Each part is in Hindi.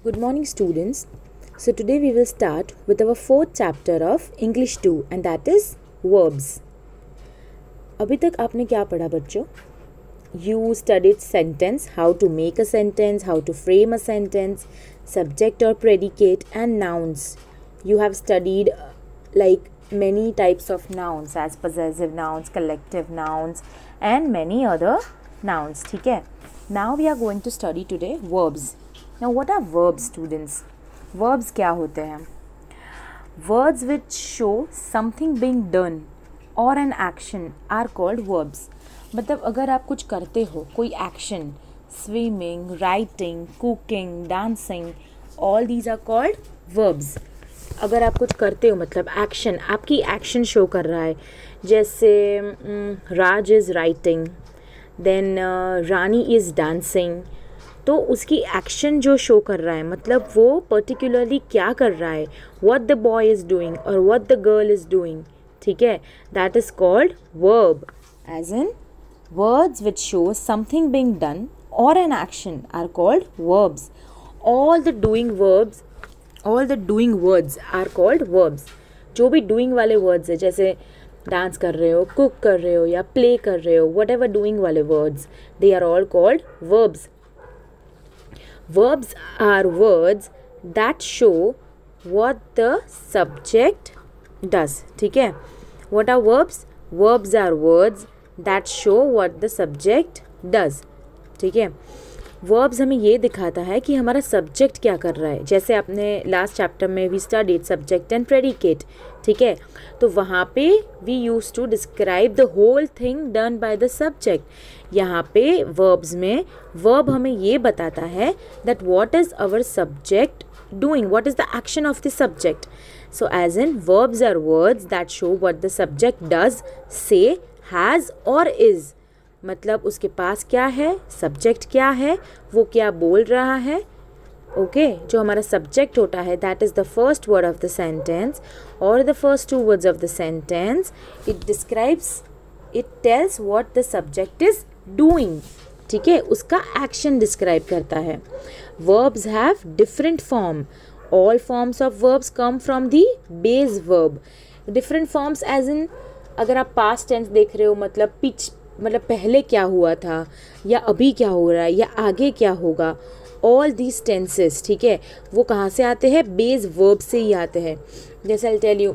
Good morning, students. So, today we will start with our fourth chapter of English 2 and that is verbs. अभी तक आपने क्या पढ़ा बच्चों? You studied sentence, how to make a sentence, how to frame a sentence, subject or predicate and nouns. You have studied like many types of nouns as possessive nouns, collective nouns and many other nouns. ठीक है? Now we are going to study today verbs. Now what are verbs, students? Verbs क्या होते हैं? Words which show something being done or an action are called verbs. मतलब अगर आप कुछ करते हो, कोई action, swimming, writing, cooking, dancing, all these are called verbs. अगर आप कुछ करते हो मतलब action, आपकी action show कर रहा है, जैसे राज is writing, then Rani is dancing, तो उसकी एक्शन जो शो कर रहा है मतलब वो पर्टिकुलरली क्या कर रहा है, what the boy is doing और what the girl is doing. ठीक है, that is called verb. As in words which show something being done और an action are called verbs. All the doing words are called verbs. जो भी डूइंग वाले वर्ड्स है, जैसे डांस कर रहे हो, कुक कर रहे हो या प्ले कर रहे हो, वट एवर डूइंग वाले words, they are all called verbs. Verbs are words that show what the subject does. ठीक है, what are verbs? Verbs are words that show what the subject does. ठीक है, verbs हमें ये दिखाता है कि हमारा सब्जेक्ट क्या कर रहा है. जैसे आपने लास्ट चैप्टर में we studied subject and predicate. ठीक है, तो वहाँ पे we use to describe the whole thing done by the subject. यहाँ पे verbs में verb हमें ये बताता है that what is our subject doing, what is the action of the subject. So as in verbs are words that show what the subject does, say, has or is. मतलब उसके पास क्या है, सब्जेक्ट क्या है, वो क्या बोल रहा है. ओके, जो हमारा सब्जेक्ट होता है that is the first word of the sentence और the first two words of the sentence. It describes, it tells what the subject is doing. ठीक है, उसका एक्शन डिस्क्राइब करता है. Verbs have different form. All forms of verbs come from the base verb. Different forms as in अगर आप पास्ट टेंस देख रहे हो मतलब पहले क्या हुआ था या अभी क्या हो रहा है या आगे क्या होगा, ऑल दीज टेंसेस. ठीक है, वो कहाँ से आते हैं, बेस वर्ब से ही आते हैं. जैसे आई टेल यू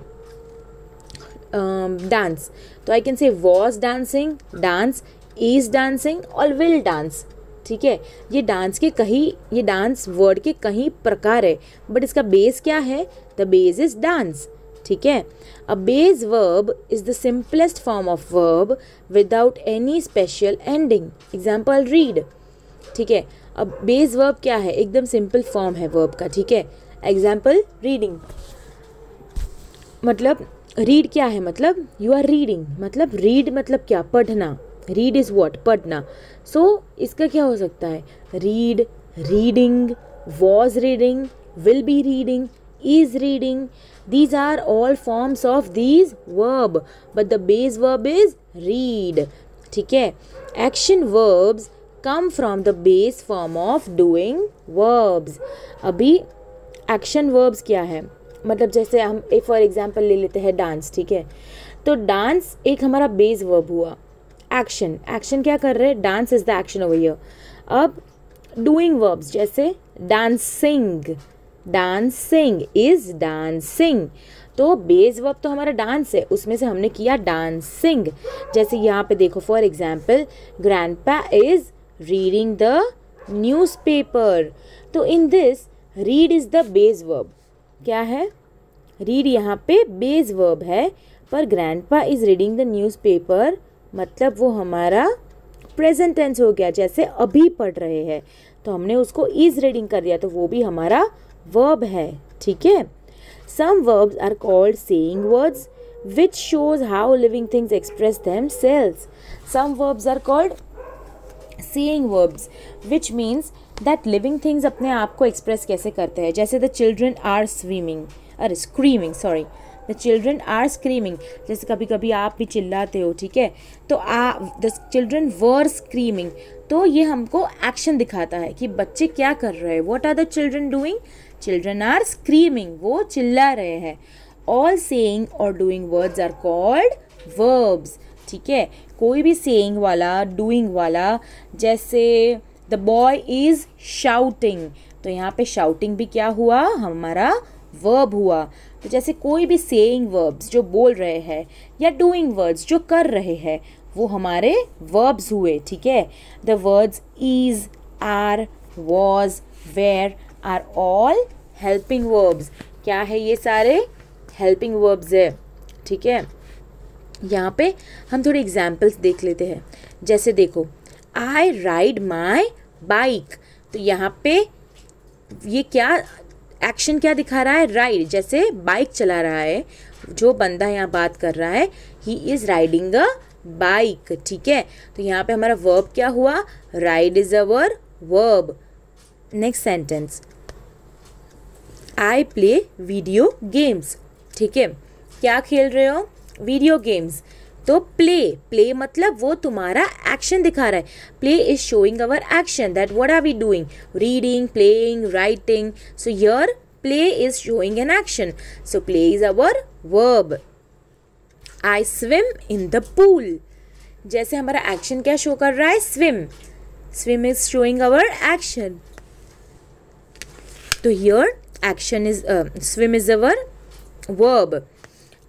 डांस, तो I can say was dancing, dance, is dancing और विल डांस. ठीक है, ये डांस वर्ड के कई प्रकार है, बट इसका बेस क्या है, द बेस इज डांस. ठीक है, a base verb is the simplest form of verb without any special ending. Example read. ठीक है, अब बेस वर्ब क्या है, एकदम सिंपल फॉर्म है वर्ब का. ठीक है, एग्जाम्पल रीडिंग. मतलब रीड क्या है, मतलब यू आर रीडिंग, मतलब रीड मतलब क्या, पढ़ना. रीड इज़ व्हाट, पढ़ना. सो इसका क्या हो सकता है, read, reading, was reading, will be reading, is reading. These are all forms of these verb, but the base verb is read. ठीक है, action verbs come from the base form of doing verbs. अभी action verbs क्या है, मतलब जैसे हम एक फॉर एग्जाम्पल ले लेते हैं डांस. ठीक है, तो डांस एक हमारा बेस वर्ब हुआ. एक्शन क्या कर रहे हैं, dance is the action over here. अब डूइंग वर्ब्स जैसे डांसिंग इज डांसिंग, तो बेस वर्ब तो हमारा डांस है, उसमें से हमने किया डांसिंग. जैसे यहाँ पे देखो for example grandpa is reading the newspaper. तो in this read is the base verb. क्या है, रीड यहाँ पे बेस वर्ब है, पर grandpa is reading the newspaper मतलब वो हमारा प्रेजेंट टेंस हो गया. जैसे अभी पढ़ रहे हैं तो हमने उसको इज रीडिंग कर दिया, तो वो भी हमारा वर्ब है. ठीक है, some verbs are called saying words which shows how living things express themselves. Some verbs are called saying verbs which means that living things अपने आप को एक्सप्रेस कैसे करते हैं. जैसे the children are screaming, the children are screaming, जैसे कभी कभी आप भी चिल्लाते हो, ठीक है, तो द चिल्ड्रन वर स्क्रीमिंग, तो ये हमको एक्शन दिखाता है कि बच्चे क्या कर रहे हैं. What are the children doing? Children are screaming, वो चिल्ला रहे हैं. ऑल सेइंग और doing words are called verbs. ठीक है, कोई भी सेइंग वाला, डूइंग वाला, जैसे द बॉय इज शाउटिंग, तो यहाँ पे शाउटिंग भी क्या हुआ? हमारा वर्ब हुआ. तो जैसे कोई भी सेइंग वर्ब्स जो बोल रहे हैं या डूइंग वर्ड्स जो कर रहे हैं, वो हमारे वर्ब्स हुए. ठीक है, the words is, are, was, were are all helping verbs. क्या है? ये सारे हेल्पिंग वर्ब्स है. ठीक है, यहाँ पे हम थोड़े एग्जाम्पल्स देख लेते हैं. जैसे देखो, आई राइड माई बाइक, तो यहाँ पे ये क्या एक्शन क्या दिखा रहा है? राइड, जैसे बाइक चला रहा है जो बंदा यहाँ बात कर रहा है, he is riding a bike. ठीक है, तो यहाँ पे हमारा वर्ब क्या हुआ? Ride is our verb. Next sentence, I play video games. ठीक है, क्या खेल रहे हो? Video games. तो प्ले मतलब वो तुम्हारा एक्शन दिखा रहा है. Play is showing our action, that what are we doing? Reading, playing, writing. So here play is showing an action, so play is our verb. I swim in the pool, जैसे हमारा एक्शन क्या शो कर रहा है? Swim. Swim is showing our action. तो here action is swim is our verb.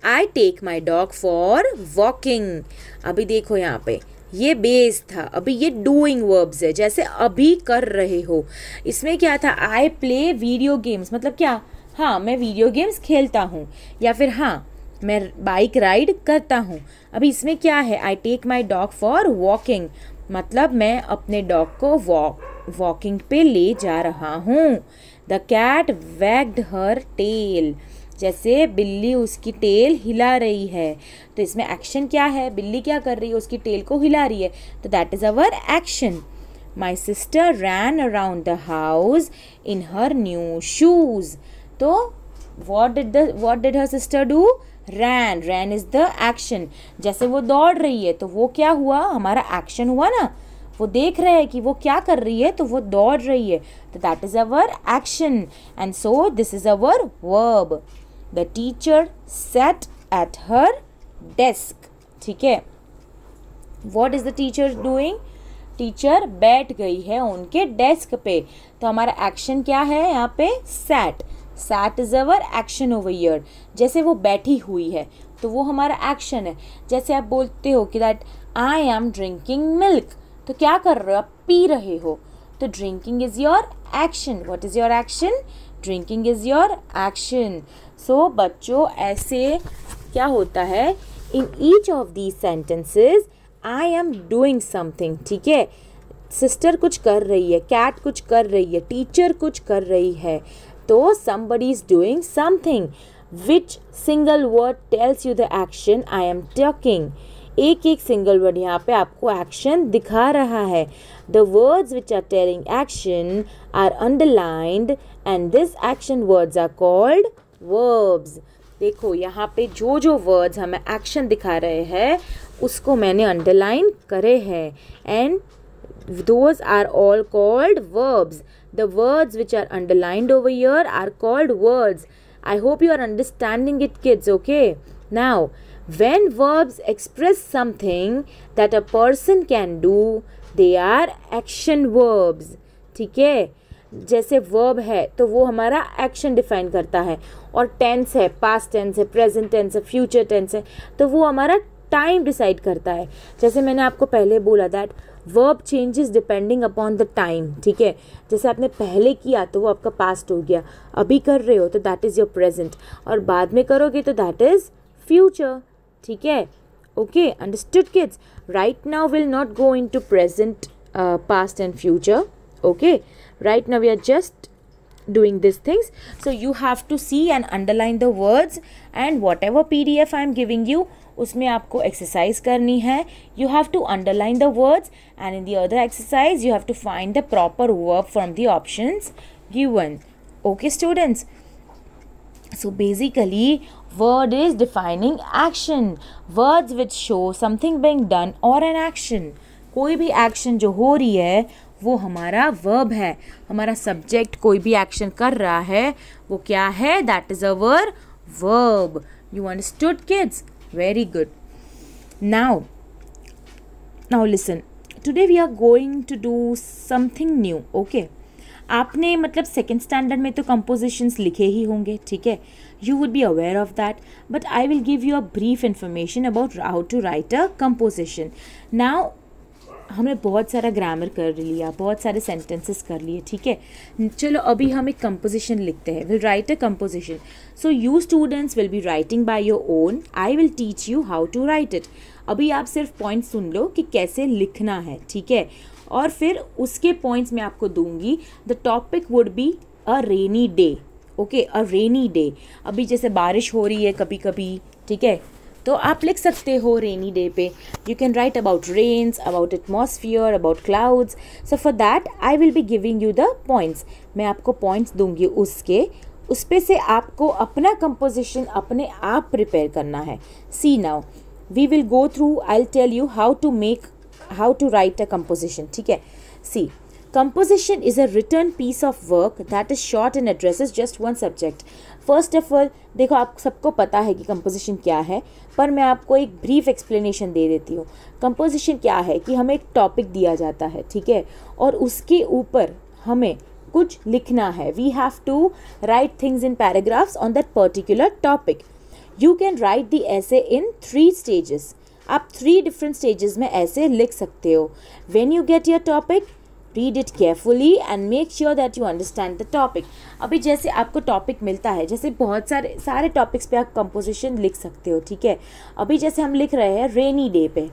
I take my dog for walking. अभी देखो यहाँ पे ये बेस था, अभी ये डूइंग वर्ब्स है, जैसे अभी कर रहे हो. इसमें क्या था? I play video games, मतलब क्या? हाँ, मैं वीडियो गेम्स खेलता हूँ, या फिर हाँ मैं बाइक राइड करता हूँ. अभी इसमें क्या है? I take my dog for walking, मतलब मैं अपने डॉग को वॉकिंग पे ले जा रहा हूँ. The cat wagged her tail, जैसे बिल्ली उसकी टेल हिला रही है. तो इसमें एक्शन क्या है? बिल्ली क्या कर रही है? उसकी टेल को हिला रही है, तो that is our action. My sister ran around the house in her new shoes. तो what did her sister do? Ran is the action. जैसे वो दौड़ रही है, तो वो क्या हुआ? हमारा एक्शन हुआ ना. वो देख रहे हैं कि वो क्या कर रही है, तो वो दौड़ रही है, तो that is our action. And so this is our verb. The teacher sat at her desk. ठीक है, what is the teacher doing? Teacher बैठ गई है उनके डेस्क पे, तो हमारा एक्शन क्या है यहाँ पे? sat. sat is our action over here. जैसे वो बैठी हुई है, तो वो हमारा एक्शन है. जैसे आप बोलते हो कि that I am drinking milk, तो क्या कर रहे हो? आप पी रहे हो, तो drinking is your action. What is your action? Drinking is your action. So बच्चों, ऐसे क्या होता है? In each of these sentences I am doing something. ठीक है, सिस्टर कुछ कर रही है, कैट कुछ कर रही है, टीचर कुछ कर रही है, तो somebody is doing something. Which single word tells you the action I am talking? एक एक सिंगल वर्ड यहाँ पे आपको एक्शन दिखा रहा है. The words which are telling action are underlined and this action words are called verbs. देखो यहाँ पे जो जो वर्ड्स हमें एक्शन दिखा रहे हैं उसको मैंने अंडरलाइन करे हैं, and those are all called verbs. The words which are underlined over here are called words. I hope you are understanding it, kids, okay? Now, when verbs express something that a person can do, they are action verbs. ठीक है, जैसे verb है तो वो हमारा एक्शन डिफाइन करता है, और टेंस है, पास्ट टेंस है, प्रेजेंट टेंस है, फ्यूचर टेंस है, तो वो हमारा टाइम डिसाइड करता है. जैसे मैंने आपको पहले बोला that verb changes depending upon the time. ठीक है, जैसे आपने पहले किया तो वो आपका पास्ट हो गया, अभी कर रहे हो तो दैट इज़ योर प्रेजेंट, और बाद में करोगे तो दैट इज़ फ्यूचर. ठीक है, okay, understood kids? Right now will not go into present, past and future. Okay, right now we are just doing these things, so you have to see and underline the words, and whatever PDF I am giving you उसमें आपको exercise करनी है. You have to underline the words, and in the other exercise you have to find the proper verb from the options given. Okay students, so basically Word is defining action. Words which show something being done or an action. कोई भी action जो हो रही है वो हमारा verb है. हमारा subject कोई भी action कर रहा है वो क्या है? That is our verb. You understood, kids? Very good. Now listen. Today we are going to do something new. Okay. आपने मतलब सेकेंड स्टैंडर्ड में तो कंपोजिशंस लिखे ही होंगे, ठीक है. You would be aware of that, but I will give you a brief information about how to write a composition. Now हमने बहुत सारा ग्रामर कर लिया, बहुत सारे सेंटेंसेस कर लिए, ठीक है. चलो अभी हम एक कंपोजिशन लिखते हैं. Will write a composition. So you students will be writing by your own. I will teach you how to write it. अभी आप सिर्फ पॉइंट सुन लो कि कैसे लिखना है, ठीक है. और फिर उसके पॉइंट्स मैं आपको दूंगी. The topic would be a rainy day. Okay, a rainy day. अभी जैसे बारिश हो रही है कभी कभी, ठीक है, तो आप लिख सकते हो रेनी डे पे. You can write about rains, about atmosphere, about clouds. So for that I will be giving you the points. मैं आपको पॉइंट्स दूंगी उसके, उस पे से आपको अपना कंपोजिशन अपने आप प्रिपेयर करना है. See now we will go through. I will tell you how to write a composition, ठीक है. See, composition is a written piece of work that is short and addresses just one subject. First of all, देखो आप सबको पता है कि composition क्या है, पर मैं आपको एक brief explanation दे देती हूँ. composition क्या है कि हमें एक topic दिया जाता है, ठीक है, और उसके ऊपर हमें कुछ लिखना है. We have to write things in paragraphs on that particular topic. You can write the essay in 3 stages. आप 3 डिफरेंट स्टेजेस में ऐसे लिख सकते हो. When you get your topic, read it carefully and make sure that you understand the topic. अभी जैसे आपको टॉपिक मिलता है, जैसे बहुत सारे टॉपिक्स पे आप कंपोजिशन लिख सकते हो, ठीक है. अभी जैसे हम लिख रहे हैं रेनी डे पे,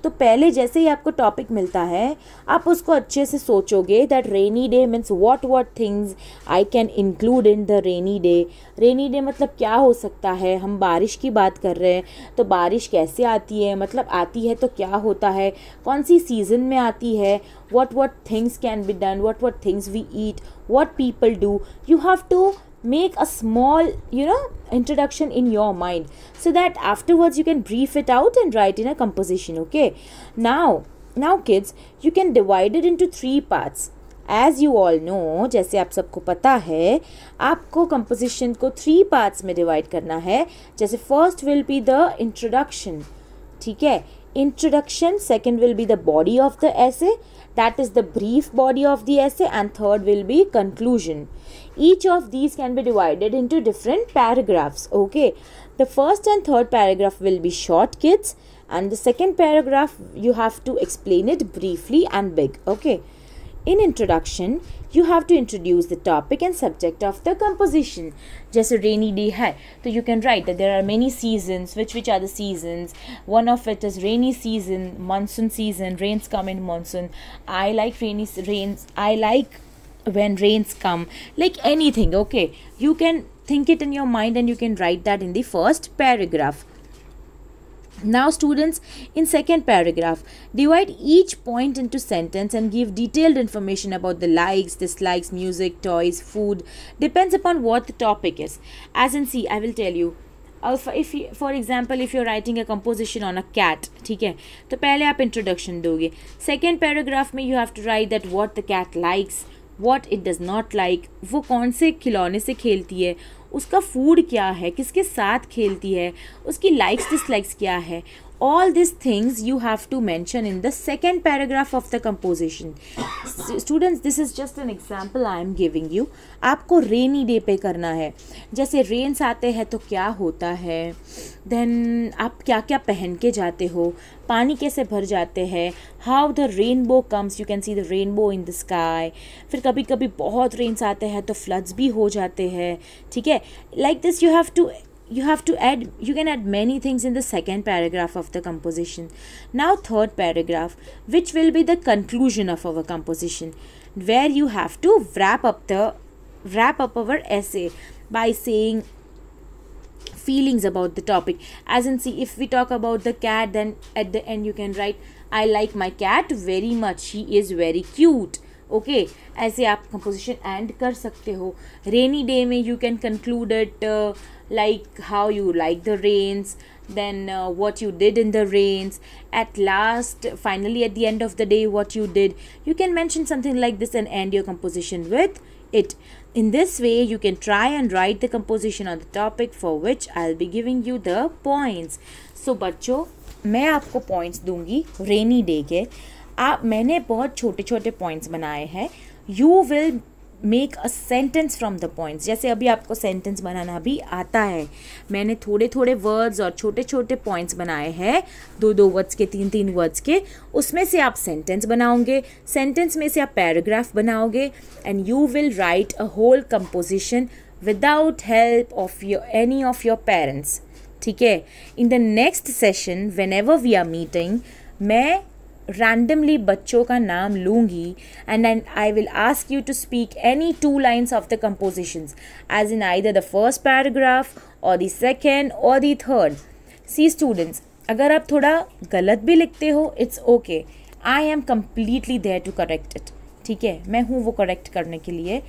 तो पहले जैसे ही आपको टॉपिक मिलता है आप उसको अच्छे से सोचोगे that rainy day means what things I can include in the rainy day. Rainy day मतलब क्या हो सकता है. हम बारिश की बात कर रहे हैं, तो बारिश कैसे आती है, मतलब आती है तो क्या होता है, कौन सी सीज़न में आती है, what things can be done, what things we eat, what people do. You have to make a small introduction in your mind so that afterwards you can brief it out and write in a composition. Okay, now kids, you can divide it into 3 parts. As you all know, जैसे आप सबको पता है, आपको composition को 3 parts में divide करना है. जैसे first will be the introduction, ठीक है, introduction. Second will be the body of the essay, that is the brief body of the essay, and third will be conclusion. Each of these can be divided into different paragraphs. Okay, the first and third paragraph will be short, kids, and the second paragraph you have to explain it briefly and big. Okay, in introduction you have to introduce the topic and subject of the composition. जैसे rainy day है तो you can write that there are many seasons. Which are the seasons? One of it is rainy season, monsoon season, rains come in monsoon. I like rains. I like when rains come, like anything. Okay, you can think it in your mind and you can write that in the first paragraph. Now students, in second paragraph, divide each point into sentence and give detailed information about the likes, dislikes, music, toys, food, depends upon what the topic is. As in, see, I will tell you, if you, for example, if you're writing a composition on a cat, ठीक है, तो पहले आप introduction दोगे. Second paragraph में you have to write that what the cat likes, what it does not like, वो कौन से खिलौने से खेलती है, उसका फूड क्या है, किसके साथ खेलती है, उसकी लाइक्स डिसलाइक्स क्या है. All these things you have to mention in the second paragraph of the composition. Students, this is just an example I am giving you. आपको rainy day पे करना है. जैसे rains आते हैं तो क्या होता है, then आप क्या क्या पहन के जाते हो, पानी कैसे भर जाते हैं, how the rainbow comes, you can see the rainbow in the sky. फिर कभी कभी बहुत rains आते हैं तो floods भी हो जाते हैं, ठीक है. Like this you can add many things in the second paragraph of the composition. Now third paragraph, which will be the conclusion of our composition, where you have to wrap up our essay by saying feelings about the topic. As in, see, if we talk about the cat, then at the end you can write, I like my cat very much, she is very cute. Okay ऐसे आप कंपोजिशन एंड कर सकते हो. रेनी डे में you can conclude it like how you like the rains, then what you did in the rains, at last finally at the end of the day what you did. You can mention something like this and end your composition with it. In this way you can try and write the composition on the topic for which I'll be giving you the points. So बच्चों मैं आपको points दूंगी रेनी डे के. मैंने बहुत छोटे छोटे points बनाए हैं. You will make a sentence from the points. जैसे अभी आपको सेंटेंस बनाना भी आता है, मैंने थोड़े थोड़े वर्ड्स और छोटे छोटे पॉइंट्स बनाए हैं, 2-2 वर्ड्स के, 3-3 वर्ड्स के. उसमें से आप सेंटेंस बनाओगे, सेंटेंस में से आप पैराग्राफ बनाओगे, and you will write a whole composition without help of any of your parents. ठीक है. In the next session whenever we are meeting, मैं randomly बच्चों का नाम लूँगी and then I will ask you to speak any 2 lines of the compositions, as in either the first paragraph or the second or the third. See students, अगर आप थोड़ा गलत भी लिखते हो it's okay, I am completely there to correct it. ठीक है, मैं हूँ वो correct करने के लिए,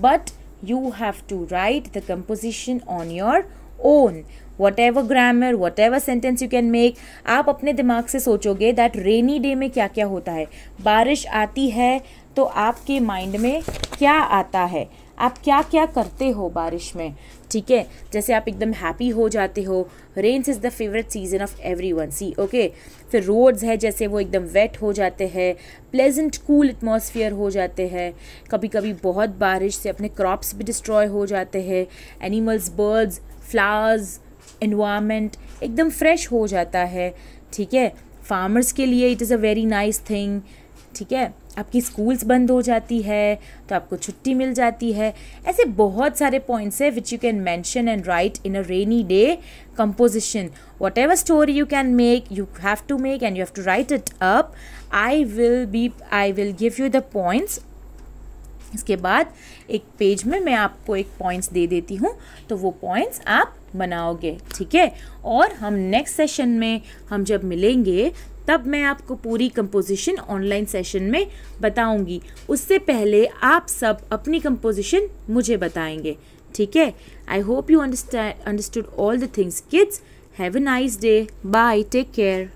but you have to write the composition on your own. Whatever grammar, whatever sentence you can make, आप अपने दिमाग से सोचोगे दैट रेनी डे में क्या क्या होता है. बारिश आती है तो आपके माइंड में क्या आता है, आप क्या क्या करते हो बारिश में. ठीक है, जैसे आप एकदम हैप्पी हो जाते हो, rains is the favourite season of everyone. See okay. फिर रोड्स है जैसे वो एकदम वेट हो जाते हैं, प्लेजेंट कूल एटमॉस्फेयर हो जाते हैं. कभी कभी बहुत बारिश से अपने क्रॉप्स भी डिस्ट्रॉय हो जाते हैं. एनिमल्स, बर्ड्स, फ्लावर्स, एनवायरनमेंट एकदम फ्रेश हो जाता है. ठीक है. फार्मर्स के लिए it is a very nice thing. ठीक है. आपकी स्कूल्स बंद हो जाती है तो आपको छुट्टी मिल जाती है. ऐसे बहुत सारे पॉइंट्स है which you can mention and write in a rainy day composition. Whatever story you can make, you have to make and you have to write it up. I will give you the points. इसके बाद एक पेज में मैं आपको एक पॉइंट्स दे देती हूँ, तो वो पॉइंट्स आप बनाओगे. ठीक है. और हम नेक्स्ट सेशन में हम जब मिलेंगे तब मैं आपको पूरी कंपोजिशन ऑनलाइन सेशन में बताऊंगी. उससे पहले आप सब अपनी कंपोजिशन मुझे बताएंगे. ठीक है. I hope you understood all the things kids. Have a nice day. Bye. Take care.